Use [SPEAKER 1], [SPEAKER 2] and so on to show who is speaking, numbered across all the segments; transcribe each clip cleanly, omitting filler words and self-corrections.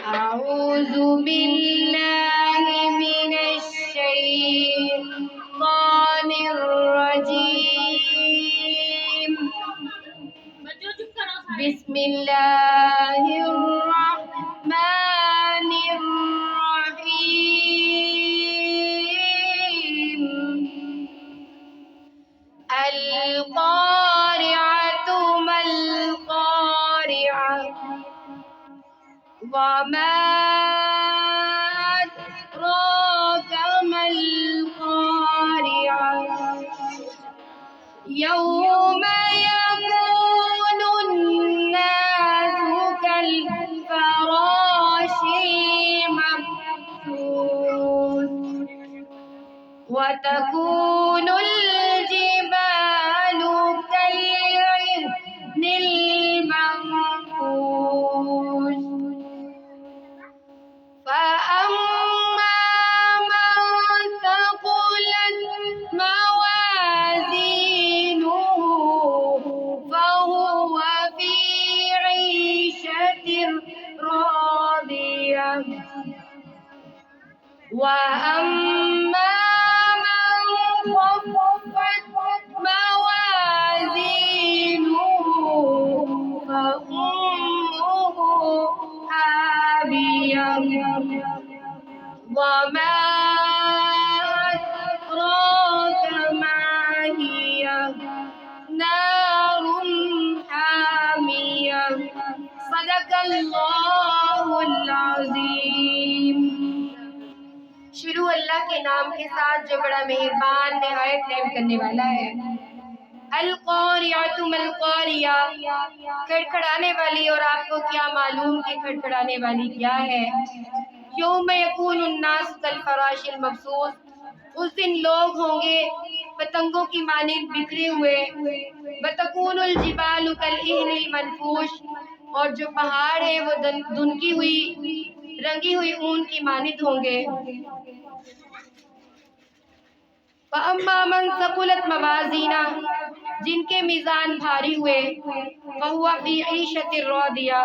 [SPEAKER 1] أعوذ بالله من الشيطان الرجيم. بسم الله الرحمن الرحيم. القارعة ما القارعة وما أدراك ما القارعة يوم يكون الناس كالفراش المبثوث وتكون الجبال كالعهن المنفوش فأما من ثقلت موازينه فهو في عيشة راضية وأما من خفت موازينه فأمه هاوية وما أدراك ما هي نار حامية. صدق اللہ العظیم. شروع اللہ کے نام کے ساتھ جو بڑا مہربان نہایت رحم کرنے والا ہے. القاریۃ ما القاریہ، کھڑکھڑانے والی، اور آپ کو کیا معلوم کہ کھڑکھڑانے والی کیا ہے. یوم یکون الناس کالفراش المبثوث، اس دن لوگ ہوں گے پتنگوں کی مانند بکھرے ہوئے. وتکون الجبال کالعہن المنفوش، اور جو پہاڑ ہیں وہ دھنکی ہوئی رنگی ہوئی اون کی مانند ہوں گے. فَأَمَّا مَنْ ثَقُلَتْ مَوَازِينُهُ، جن کے میزان بھاری ہوئے. فَهُوَ فِي عِيشَةٍ رَاضِيَةٍ،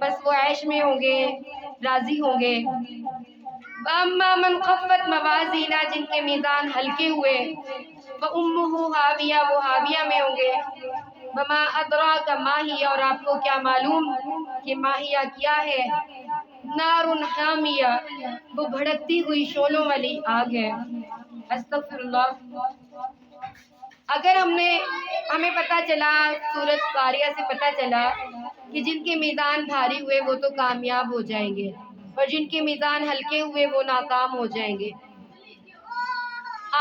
[SPEAKER 1] بس وہ عیش میں ہوں گے، راضی ہوں گے. وَأَمَّا مَنْ خَفَّتْ مَوَازِينُهُ، جن کے میزان ہلکے ہوئے. فَأُمُّهُ هَاوِيَةٌ، وہ ہاویہ میں ہوں گے. وَمَا أَدْرَاكَ مَا هِيَ، اور آپ کو کیا معلوم کہ ماہیہ کیا ہے. نار حامیہ، وہ بھڑکتی ہوئی شعلوں والی آگ ہے. استغفر اللہ. اگر ہمیں پتہ چلا، سورۃ قاریہ سے پتہ چلا کہ جن کے میزان بھاری ہوئے وہ تو کامیاب ہو جائیں گے، اور جن کے میزان ہلکے ہوئے وہ ناکام ہو جائیں گے.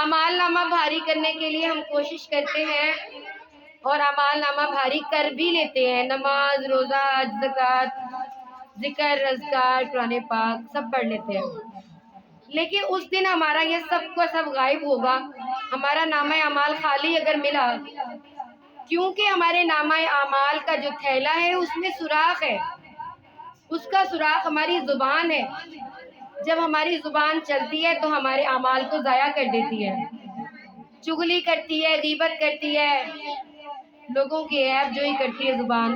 [SPEAKER 1] اعمال نامہ بھاری کرنے کے لیے ہم کوشش کرتے ہیں اور اعمال نامہ بھاری کر بھی لیتے ہیں. نماز، روزہ، حج، زکوٰۃ، ذکر، اذکار، قرآن پاک سب پڑھ لیتے ہیں. لیکن اس دن ہمارا یہ سب کو سب غائب ہوگا. ہمارا نامہ اعمال خالی اگر ملا، کیونکہ ہمارے نامہ اعمال کا جو تھیلا ہے اس میں سوراخ ہے. اس کا سوراخ ہماری زبان ہے. جب ہماری زبان چلتی ہے تو ہمارے اعمال کو ضائع کر دیتی ہے، چغلی کرتی ہے، غیبت کرتی ہے، لوگوں کی عیب جوئی کرتی ہے زبان.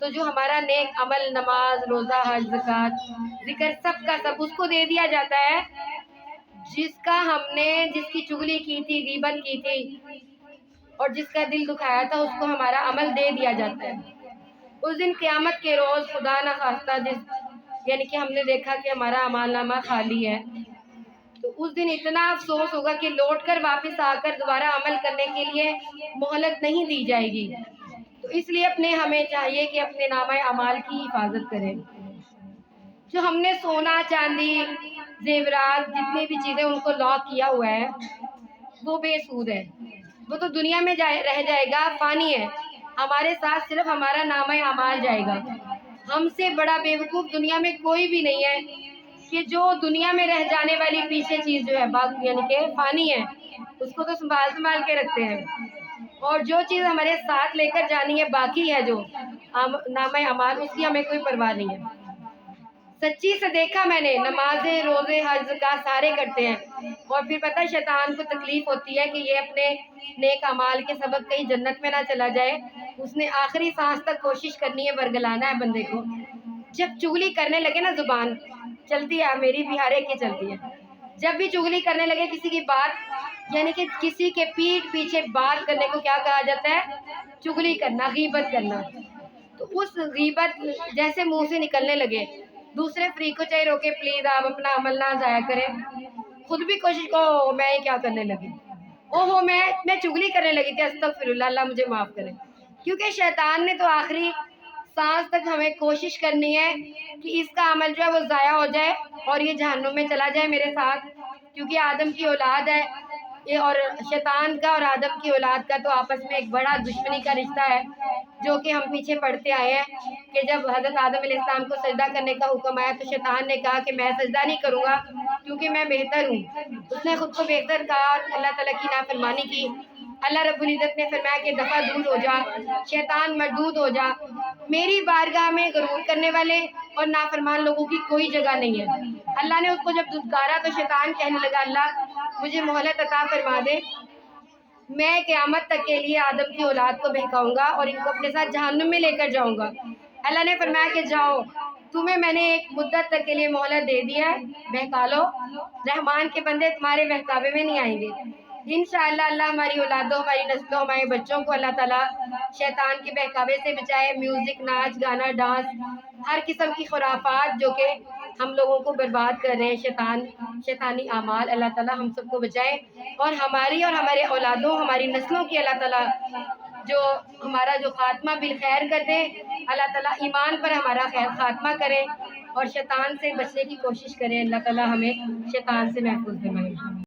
[SPEAKER 1] تو جو ہمارا نیک عمل، نماز، روزہ، حج، زکوٰۃ، ذکر سب کا سب اس کو دے دیا جاتا ہے جس کی چغلی کی تھی، غیبت کی تھی، اور جس کا دل دکھایا تھا، اس کو ہمارا عمل دے دیا جاتا ہے. اس دن قیامت کے روز خدا نہ خواستہ یعنی کہ ہم نے دیکھا کہ ہمارا اعمال نامہ خالی ہے، تو اس دن اتنا افسوس ہوگا کہ لوٹ کر واپس آ کر دوبارہ عمل کرنے کے لیے مہلت نہیں دی جائے گی. تو اس لیے ہمیں چاہیے کہ اپنے نامہ اعمال کی حفاظت کریں. جو ہم نے سونا، چاندی، زیورات، جتنی بھی چیزیں ان کو لاک کیا ہوا ہے وہ بے سود ہے. وہ تو دنیا میں رہ جائے گا، فانی ہے. ہمارے ساتھ صرف ہمارا نامہ اعمال جائے گا. ہم سے بڑا بیوقوف دنیا میں کوئی بھی نہیں ہے کہ جو دنیا میں رہ جانے والی پیچھے چیز جو ہے یعنی کہ فانی ہے، اس کو تو سنبھال کے رکھتے ہیں. اور جو چیز ہمارے ساتھ لے کر جانی ہے، باقی ہے جو نامہ اعمال، اس کی ہمیں کوئی پرواہ نہیں ہے. سچی سے دیکھا میں نے، نمازیں، روزے، حج، زکوٰۃ سارے کرتے ہیں، اور پھر پتہ شیطان کو تکلیف ہوتی ہے کہ یہ اپنے نیک اعمال کے سبب کہیں جنت میں نہ چلا جائے. اس نے آخری سانس تک کوشش کرنی ہے، ورگلانا ہے بندے کو. جب چگلی کرنے لگے نا، زبان چلتی ہے میری بھی، ہر ایک کی چلتی ہے، جب بھی چگلی کرنے لگے کسی کی بات، یعنی کہ کسی کے پیٹھ پیچھے بات کرنے کو کیا کہا جاتا ہے؟ چگلی کرنا، غیبت کرنا۔ تو اس غیبت جیسے منہ سے نکلنے لگے، دوسرے فریق کو چاہے روکے، پلیز آپ اپنا عمل نہ ضائع کریں، خود بھی کوشش کو میں کیا کرنے لگی، اوہو میں چگلی کرنے لگی تھی، استغفر اللہ، اللہ مجھے معاف کرے۔ کیونکہ شیطان نے تو آخری سانس تک ہمیں کوشش کرنی ہے کہ اس کا عمل جو ہے وہ ضائع ہو جائے اور یہ جہنم میں چلا جائے میرے ساتھ، کیونکہ آدم کی اولاد ہے یہ، اور شیطان کا اور آدم کی اولاد کا تو آپس میں ایک بڑا دشمنی کا رشتہ ہے، جو کہ ہم پیچھے پڑھتے آئے ہیں کہ جب حضرت آدم علیہ السلام کو سجدہ کرنے کا حکم آیا تو شیطان نے کہا کہ میں سجدہ نہیں کروں گا کیونکہ میں بہتر ہوں، اس نے خود کو بہتر کہا اور اللہ تعالیٰ کی نافرمانی کی۔ اللہ رب العزت نے فرمایا کہ دفعہ دور ہو جا، شیطان مردود ہو جا، میری بارگاہ میں غرور کرنے والے اور نافرمان لوگوں کی کوئی جگہ نہیں ہے۔ اللہ نے اس کو جب دھتکارا تو شیطان کہنے لگا اللہ مجھے مہلت عطا فرما دے، میں قیامت تک کے لیے آدم کی اولاد کو بہکاؤں گا اور ان کو اپنے ساتھ جہنم میں لے کر جاؤں گا۔ اللہ نے فرمایا کہ جاؤ، تمہیں میں نے ایک مدت تک کے لیے مہلت دے دیا ہے، بہکا لو، رحمان کے بندے تمہارے بہکاوے میں نہیں آئیں گے۔ انشاءاللہ اللہ ہماری اولادوں، ہماری نسلوں، ہمارے بچوں کو اللہ تعالیٰ شیطان کے بہکاوے سے بچائے، میوزک، ناچ گانا، ڈانس، ہر قسم کی خرافات جو کہ ہم لوگوں کو برباد کر رہے ہیں، شیطانی اعمال، اللہ تعالیٰ ہم سب کو بچائے اور ہماری اور ہمارے اولادوں، ہماری نسلوں کی اللہ تعالیٰ جو ہمارا جو خاتمہ بالخیر کر دے، اللہ تعالیٰ ایمان پر ہمارا خیر خاتمہ کرے اور شیطان سے بچنے کی کوشش کریں، اللہ تعالیٰ ہمیں شیطان سے محفوظ فرمائے۔